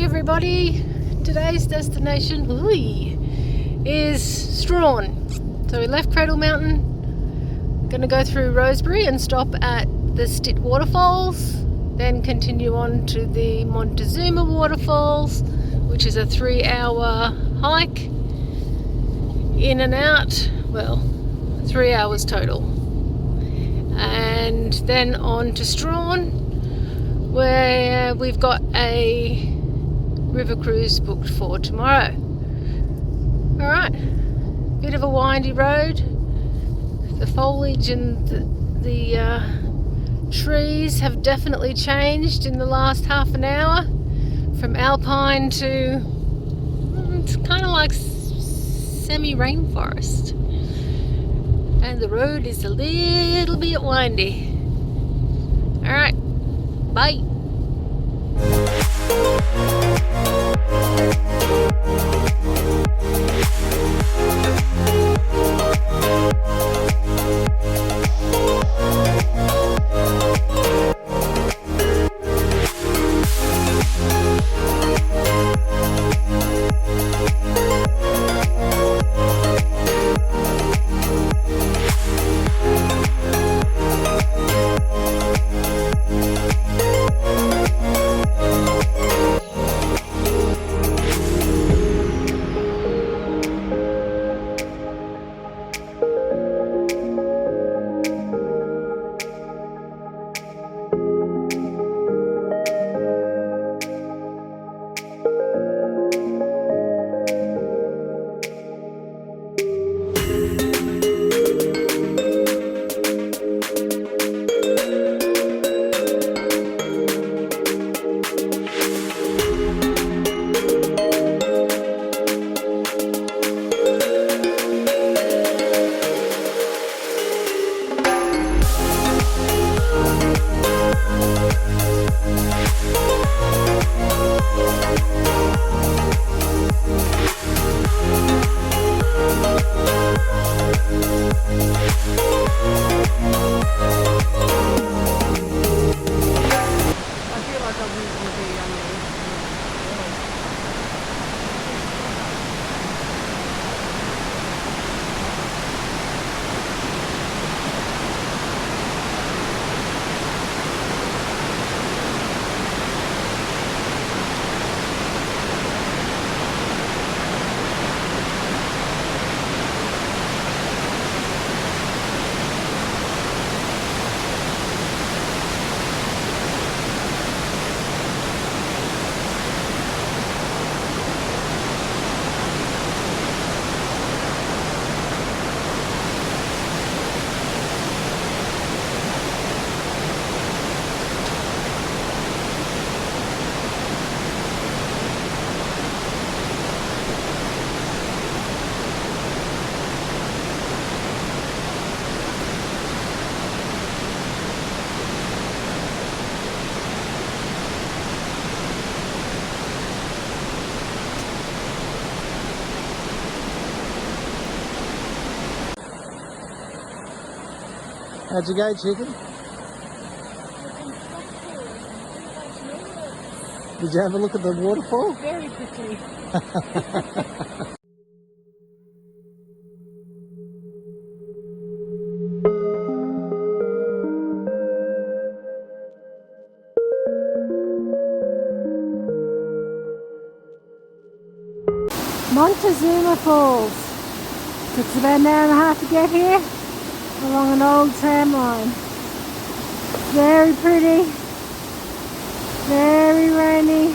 everybody. Today's destination is Strahan. So we left Cradle Mountain, going to go through Rosebery and stop at the Stitt Waterfalls, then continue on to the Montezuma Waterfalls, which is a 3-hour hike in and out, well, 3 hours total. And then on to Strahan, where we've got a river cruise booked for tomorrow. Alright, bit of a windy road. The foliage and the trees have definitely changed in the last half an hour, from alpine to it's kind of like semi-rainforest, and the road is a little bit windy. Alright, bye. How'd you go, chicken? Did you have a look at the waterfall? Very quickly. Montezuma Falls. Took us about an hour and a half to get here, along an old tram line. Very pretty, very rainy.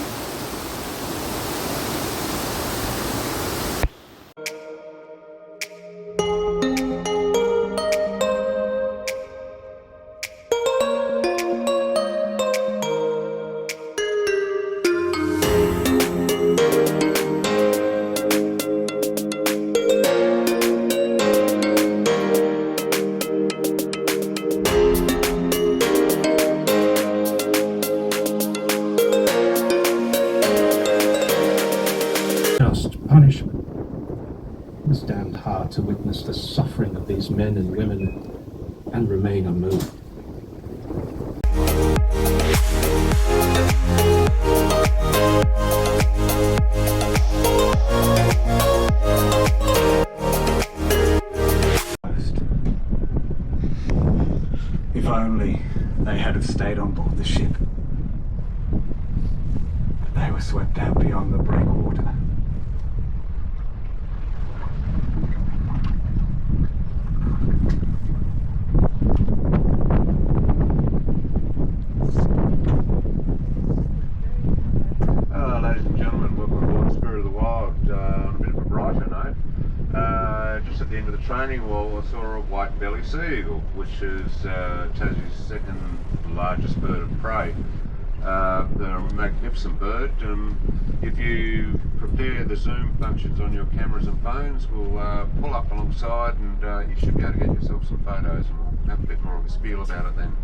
Punishment. It was damned hard to witness the suffering of these men and women and remain unmoved. If only they had have stayed on board the ship. But they were swept out beyond the breakwater. Ladies and gentlemen, welcome aboard Spirit of the Wild. On a bit of a brighter note, just at the end of the training wall I saw a white belly sea eagle, which is Tassie's second largest bird of prey. They're a magnificent bird. If you prepare the zoom functions on your cameras and phones, we'll pull up alongside and you should be able to get yourself some photos, and we'll have a bit more of a spiel about it then.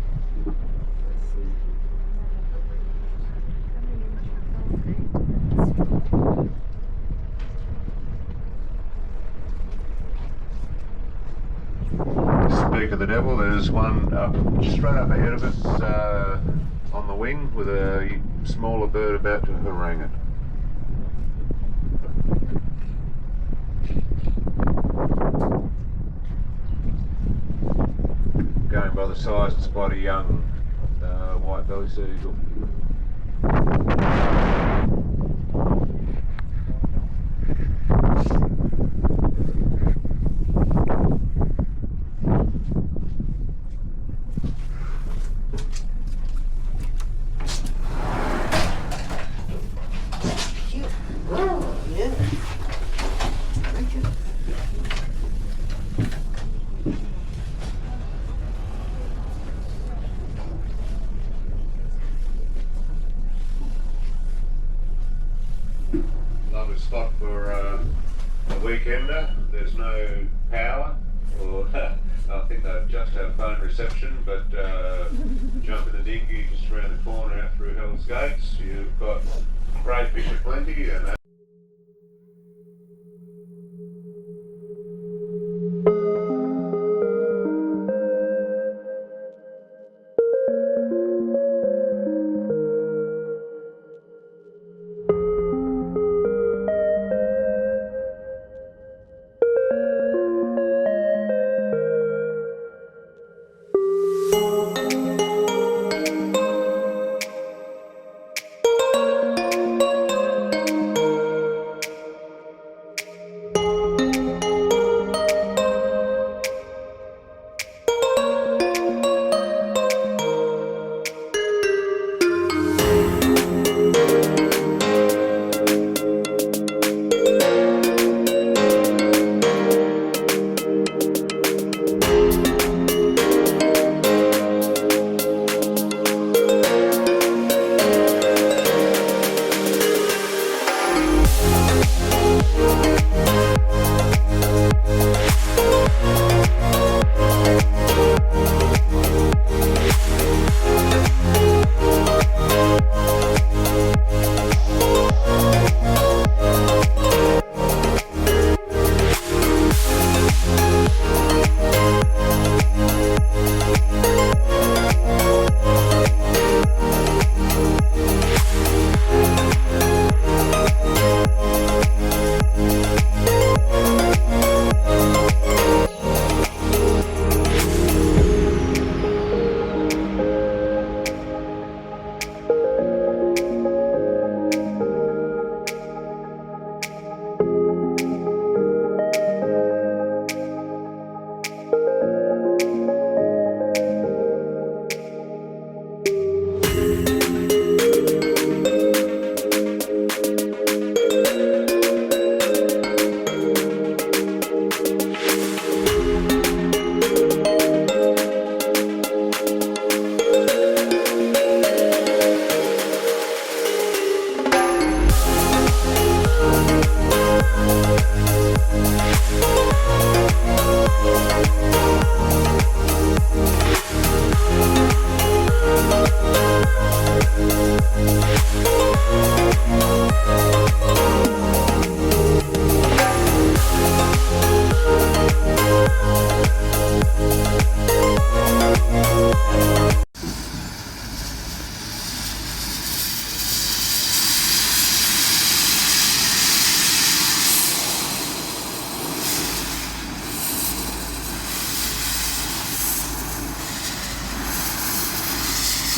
Speak of the devil, there's one straight up ahead of us on the wing with a smaller bird about to harangue it. Going by the size, it's quite a young white belly sea eagle. Lovely spot for a weekender. There's no power, or I think they just have phone reception, but jump in the dinghy just around the corner out through Hell's Gates. You've got great fish aplenty, and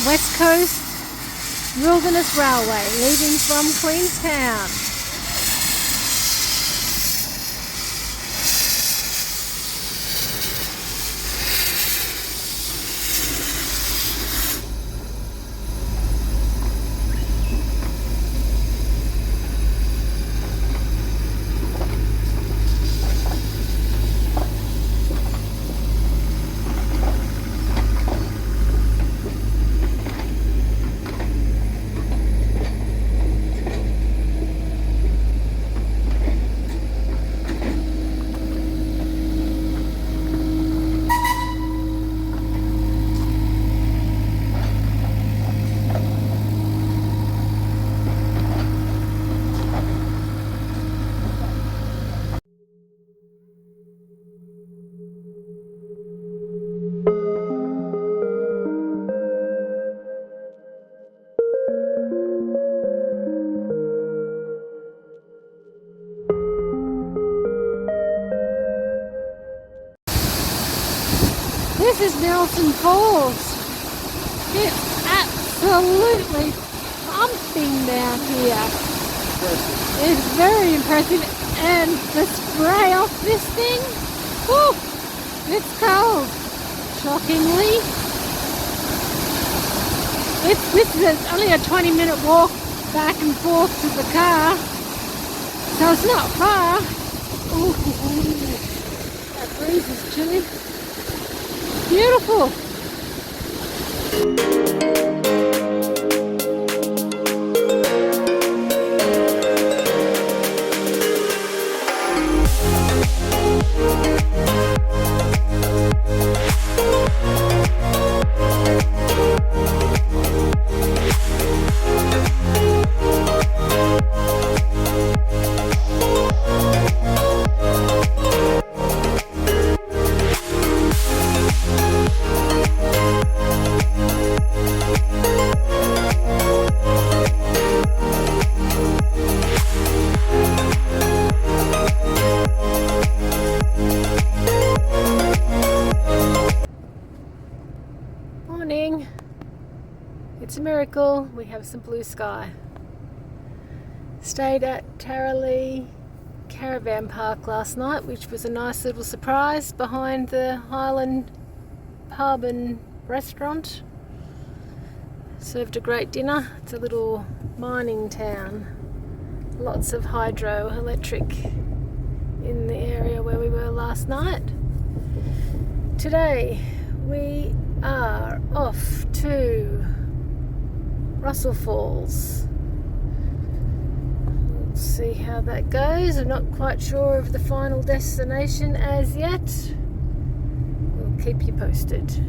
West Coast Wilderness Railway leaving from Queenstown. This is Nelson Falls. It's absolutely pumping down here. It's very impressive, and the spray off this thing, whew, it's cold, shockingly. This is only a 20-minute walk back and forth to the car, so it's not far. Ooh, that breeze is chilly. Beautiful. Morning. It's a miracle we have some blue sky. Stayed at Tarralee Caravan Park last night, which was a nice little surprise behind the Highland pub and restaurant. Served a great dinner. It's a little mining town. Lots of hydroelectric in the area where we were last night. Today we are off to Russell Falls. We'll see how that goes. I'm not quite sure of the final destination as yet. We'll keep you posted.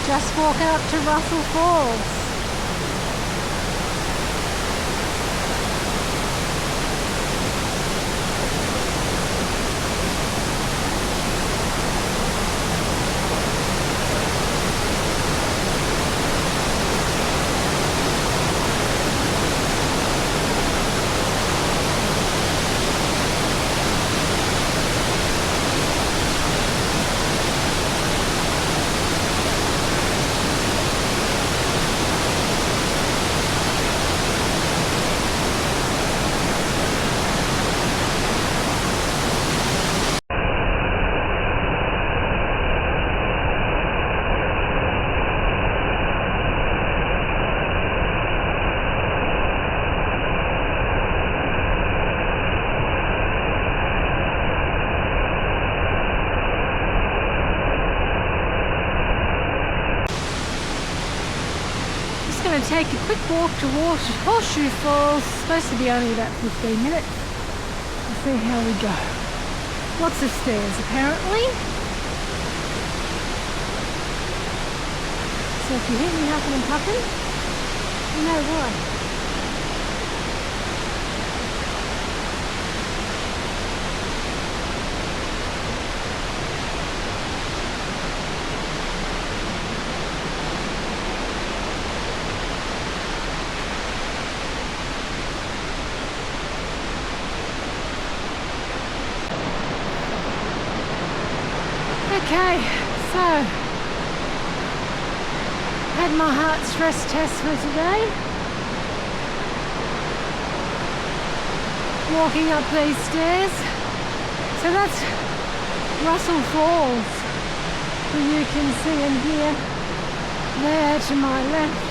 Just walk out to Russell Falls. going to take a quick walk to Horseshoe Falls. It's supposed to be only about 15 minutes. We'll see how we go. Lots of stairs apparently. So if you hear me huffing and puffing, you know why. Okay, so had my heart stress test for today. Walking up these stairs. So that's Russell Falls, that you can see and hear there to my left.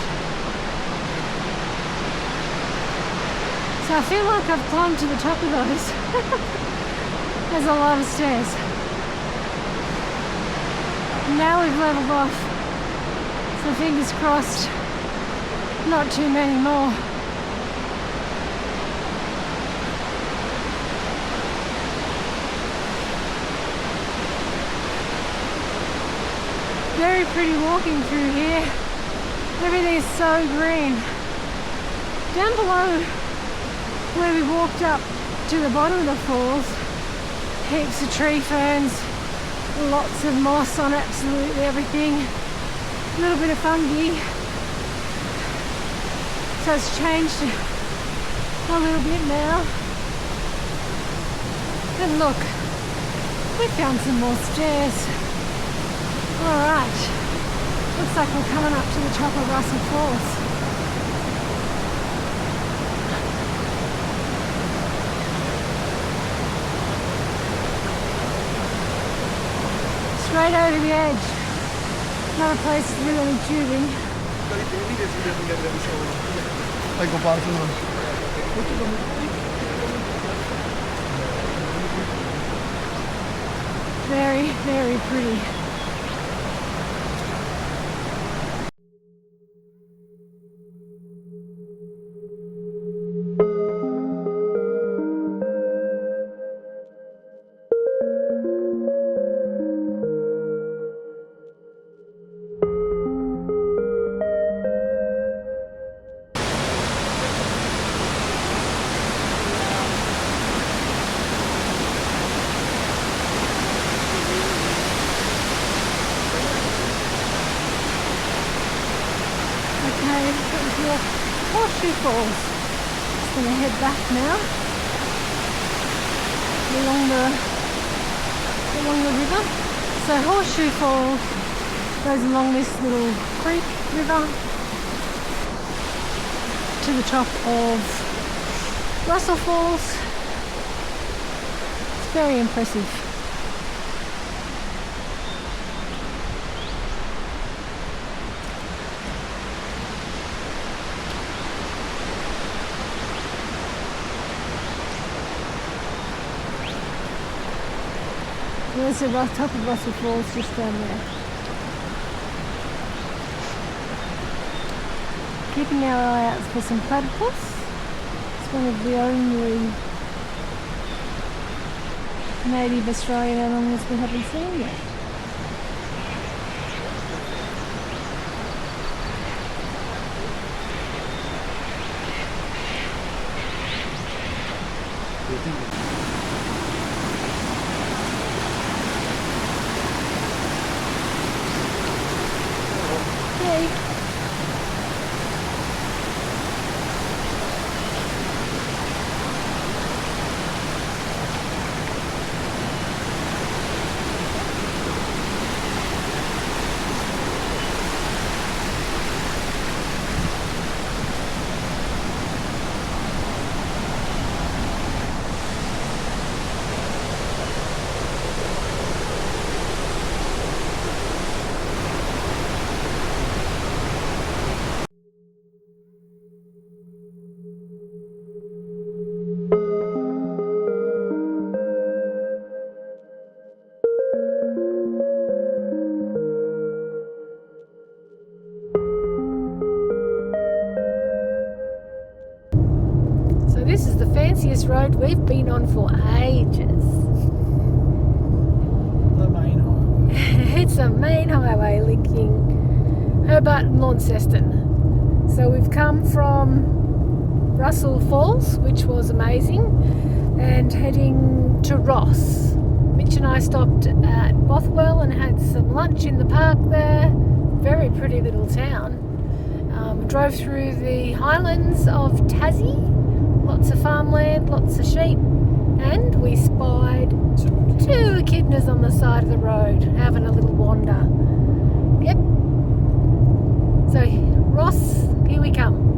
So I feel like I've climbed to the top of those. There's a lot of stairs. Now we've leveled off, so fingers crossed, not too many more. Very pretty walking through here. Everything is so green. Down below where we walked up to the bottom of the falls, heaps of tree ferns, lots of moss on absolutely everything, a little bit of fungi, so it's changed a little bit now. And look, we found some more stairs. Alright, looks like we're coming up to the top of Russell Falls. Straight over the edge. Not a place to do any tubing. Very, very pretty. Horseshoe Falls. Just going to head back now along the river. So Horseshoe Falls goes along this little creek river to the top of Russell Falls. It's very impressive. There's the top of Russell Falls just down there. Keeping our eye out for some platypus. It's one of the only native Australian animals we haven't seen yet. this road we've been on for ages. The main highway. It's a main highway linking Hobart and Launceston. So we've come from Russell Falls, which was amazing, and heading to Ross. Mitch and I stopped at Bothwell and had some lunch in the park there. Very pretty little town. Drove through the highlands of Tassie, lots of farmland, lots of sheep, and we spied two echidnas on the side of the road having a little wander. Yep. So Ross, here we come.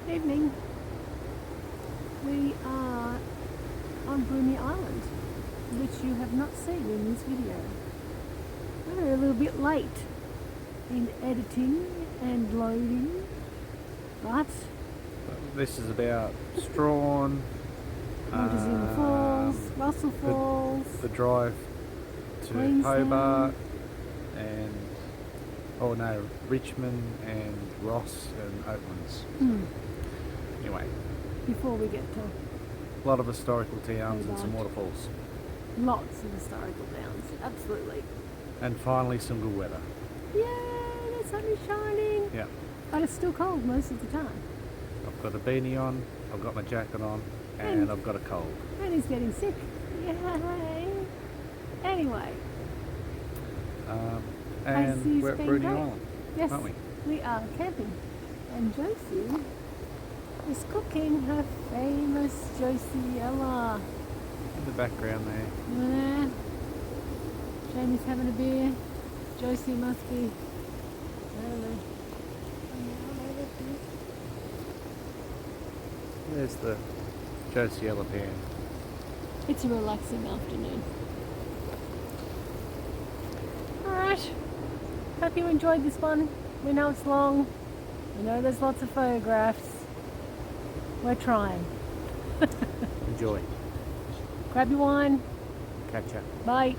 Evening. We are on Bruny Island, which you have not seen in this video. We're a little bit late in editing and loading, but This is about Strahan, Montezuma Falls, Russell Falls, the drive to Queenstown. Hobart, and Richmond and Ross and Oatlands. Anyway, before we get to a lot of historical towns and some waterfalls, lots of historical towns, absolutely. and finally some good weather. Yay, the sun is shining. Yeah, But it's still cold most of the time. I've got a beanie on, I've got my jacket on, and I've got a cold. And he's getting sick. Yay. Anyway, And Tassie's we're at been Bruny great. Island, yes, aren't we? we are camping. And Josie is cooking her famous Josie Ella. In the background there. Yeah. Jamie's having a beer. Josie must be, I don't know. There's the Josie Ella pan. It's a relaxing afternoon. Alright. Hope you enjoyed this one. We know it's long. We know there's lots of photographs. We're trying. Enjoy. Grab your wine. Catch ya. Bye.